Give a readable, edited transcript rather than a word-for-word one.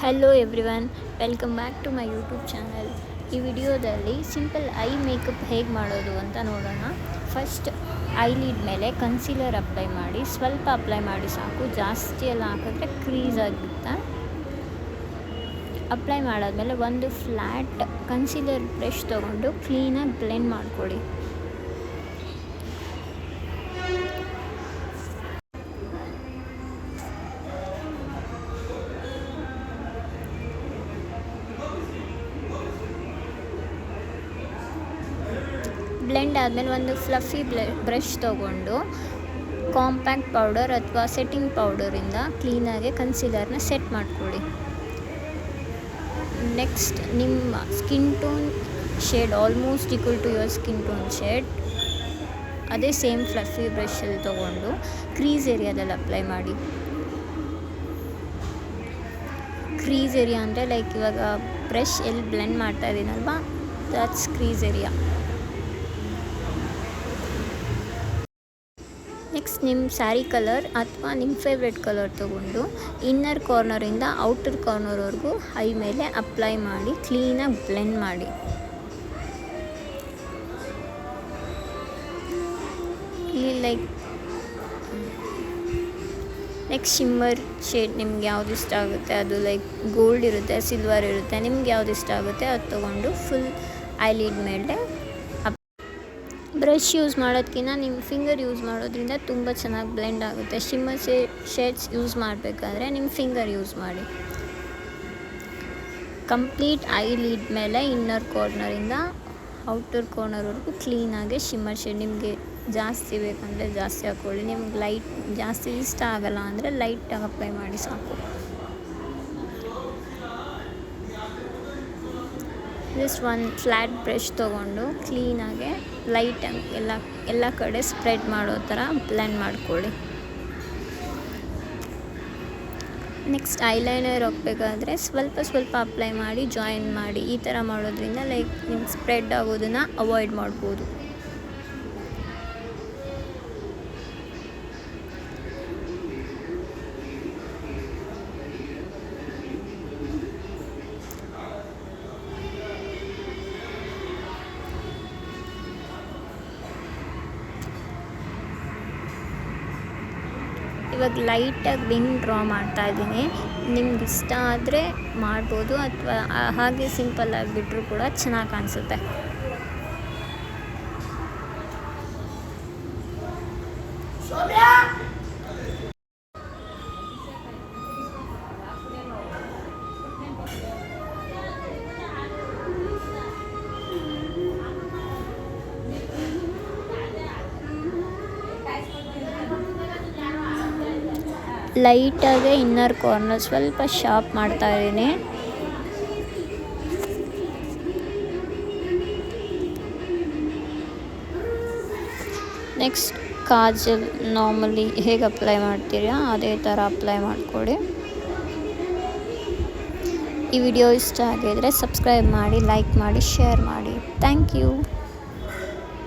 Hello everyone, welcome back to my YouTube channel. ಈ ವಿಡಿಯೋದಲ್ಲಿ simple eye makeup ಹೇಗೆ ಮಾಡೋದು ಅಂತ ನೋಡೋಣ. ಫಸ್ಟ್ ಐಲಿಡ್ ಮೇಲೆ ಕನ್ಸೀಲರ್ ಅಪ್ಲೈ ಮಾಡಿ, ಸ್ವಲ್ಪ ಅಪ್ಲೈ ಮಾಡಿ ಸಾಕು, ಜಾಸ್ತಿ ಎಲ್ಲ ಹಾಕಿದ್ರೆ ಕ್ರೀಸ್ ಆಗುತ್ತೆ. ಅಪ್ಲೈ ಮಾಡಾದಮೇಲೆ ಒಂದು ಫ್ಲ್ಯಾಟ್ ಕನ್ಸೀಲರ್ ಬ್ರಷ್ ತೊಗೊಂಡು ಕ್ಲೀನಾಗಿ ಬ್ಲೆಂಡ್ ಮಾಡ್ಕೊಳ್ಳಿ. ಬ್ಲೆಂಡ್ ಆದಮೇಲೆ ಒಂದು ಫ್ಲಫಿ ಬ್ರಷ್ ತೊಗೊಂಡು ಕಾಂಪ್ಯಾಕ್ಟ್ ಪೌಡರ್ ಅಥವಾ ಸೆಟ್ಟಿಂಗ್ ಪೌಡರಿಂದ ಕ್ಲೀನಾಗಿ ಕನ್ಸೀಲರ್ನ ಸೆಟ್ ಮಾಡ್ಕೊಳ್ಳಿ. ನೆಕ್ಸ್ಟ್ ನಿಮ್ಮ skin tone shade almost equal to your skin tone shade, ಅದೇ ಸೇಮ್ ಫ್ಲಫಿ ಬ್ರಷಲ್ಲಿ ತೊಗೊಂಡು ಕ್ರೀಸ್ ಏರಿಯಾದಲ್ಲಿ ಅಪ್ಲೈ ಮಾಡಿ. ಕ್ರೀಸ್ ಏರಿಯಾ ಅಂದರೆ ಲೈಕ್ ಇವಾಗ ಬ್ರಷ್ ಎಲ್ಲಿ ಬ್ಲೆಂಡ್ ಮಾಡ್ತಾ ಇದ್ದೀನಲ್ವ, ದಟ್ಸ್ ಕ್ರೀಸ್ ಏರಿಯಾ. ನೆಕ್ಸ್ಟ್ ನಿಮ್ಮ ಸ್ಯಾರಿ ಕಲರ್ ಅಥವಾ ನಿಮ್ಮ ಫೇವ್ರೆಟ್ ಕಲರ್ ತೊಗೊಂಡು ಇನ್ನರ್ ಕಾರ್ನರಿಂದ ಔಟರ್ ಕಾರ್ನರ್ವರೆಗೂ ಐ ಮೇಲೆ ಅಪ್ಲೈ ಮಾಡಿ ಕ್ಲೀನಾಗಿ ಬ್ಲೆಂಡ್ ಮಾಡಿ. ಇಲ್ಲಿ ಲೈಕ್ ನೆಕ್ಸ್ಟ್ ಶಿಮ್ಮರ್ ಶೇಡ್ ನಿಮ್ಗೆ ಯಾವ್ದು ಇಷ್ಟ ಆಗುತ್ತೆ, ಅದು ಲೈಕ್ ಗೋಲ್ಡ್ ಇರುತ್ತೆ, ಸಿಲ್ವರ್ ಇರುತ್ತೆ, ನಿಮ್ಗೆ ಯಾವ್ದು ಇಷ್ಟ ಆಗುತ್ತೆ ಅದು ತೊಗೊಂಡು ಫುಲ್ ಐಲಿಡ್ ಮೇಲೆ ಬ್ರಷ್ ಯೂಸ್ ಮಾಡೋದಕ್ಕಿಂತ ನಿಮ್ಮ ಫಿಂಗರ್ ಯೂಸ್ ಮಾಡೋದ್ರಿಂದ ತುಂಬ ಚೆನ್ನಾಗಿ ಬ್ಲೆಂಡ್ ಆಗುತ್ತೆ. ಶಿಮ್ಮರ್ ಶೇಡ್ಸ್ ಯೂಸ್ ಮಾಡಬೇಕಾದ್ರೆ ನಿಮ್ಮ ಫಿಂಗರ್ ಯೂಸ್ ಮಾಡಿ. ಕಂಪ್ಲೀಟ್ ಐಲಿಡ್ ಮೇಲೆ ಇನ್ನರ್ ಕಾರ್ನರಿಂದ ಔಟರ್ ಕಾರ್ನರ್ವರೆಗೂ ಕ್ಲೀನಾಗಿ ಶಿಮ್ಮರ್ ಶೇಡ್ ನಿಮಗೆ ಜಾಸ್ತಿ ಬೇಕಂದರೆ ಜಾಸ್ತಿ ಹಾಕ್ಕೊಳ್ಳಿ, ನಿಮ್ಗೆ ಲೈಟ್ ಜಾಸ್ತಿ ಇಷ್ಟ ಆಗಲ್ಲ ಅಂದರೆ ಲೈಟಾಗಿ ಅಪ್ಲೈ ಮಾಡಿ ಸಾಕು. ಜಸ್ಟ್ ಒಂದು ಫ್ಲ್ಯಾಟ್ ಬ್ರಷ್ ತೊಗೊಂಡು ಕ್ಲೀನಾಗೆ ಲೈಟಾಗಿ ಎಲ್ಲ ಕಡೆ ಸ್ಪ್ರೆಡ್ ಮಾಡೋ ಥರ ಬ್ಲೆಂಡ್ ಮಾಡ್ಕೊಳ್ಳಿ. ನೆಕ್ಸ್ಟ್ ಐಲೈನರ್ ಹಾಕಬೇಕಾದ್ರೆ ಸ್ವಲ್ಪ ಅಪ್ಲೈ ಮಾಡಿ ಜಾಯಿನ್ ಮಾಡಿ. ಈ ಥರ ಮಾಡೋದ್ರಿಂದ ಲೈಕ್ ನಿಮ್ಗೆ ಸ್ಪ್ರೆಡ್ ಆಗೋದನ್ನು ಅವಾಯ್ಡ್ ಮಾಡ್ಬೋದು. ಇವಾಗ ಲೈಟಾಗಿ ವಿಂಗ್ ಡ್ರಾ ಮಾಡ್ತಾಯಿದ್ದೀನಿ. ನಿಮ್ಗೆ ಇಷ್ಟ ಆದರೆ ಮಾಡ್ಬೋದು, ಅಥವಾ ಹಾಗೆ ಸಿಂಪಲ್ಲಾಗಿ ಬಿಟ್ಟರು ಕೂಡ ಚೆನ್ನಾಗಿ ಕಾಣಿಸುತ್ತೆ. ಲೈಟಾಗೆ ಇನ್ನರ್ ಕಾರ್ನರ್ ಸ್ವಲ್ಪ ಶಾರ್ಪ್ ಮಾಡ್ತಾ ಇದ್ದೀನಿ. ನೆಕ್ಸ್ಟ್ ಕಾಜಲ್ ನಾರ್ಮಲಿ ಹೇಗೆ ಅಪ್ಲೈ ಮಾಡ್ತೀರಾ ಅದೇ ಥರ ಅಪ್ಲೈ ಮಾಡಿಕೊಡಿ. ಈ ವಿಡಿಯೋ ಇಷ್ಟ ಆಗಿದ್ರೆ ಸಬ್ಸ್ಕ್ರೈಬ್ ಮಾಡಿ, ಲೈಕ್ ಮಾಡಿ, ಶೇರ್ ಮಾಡಿ. Thank you.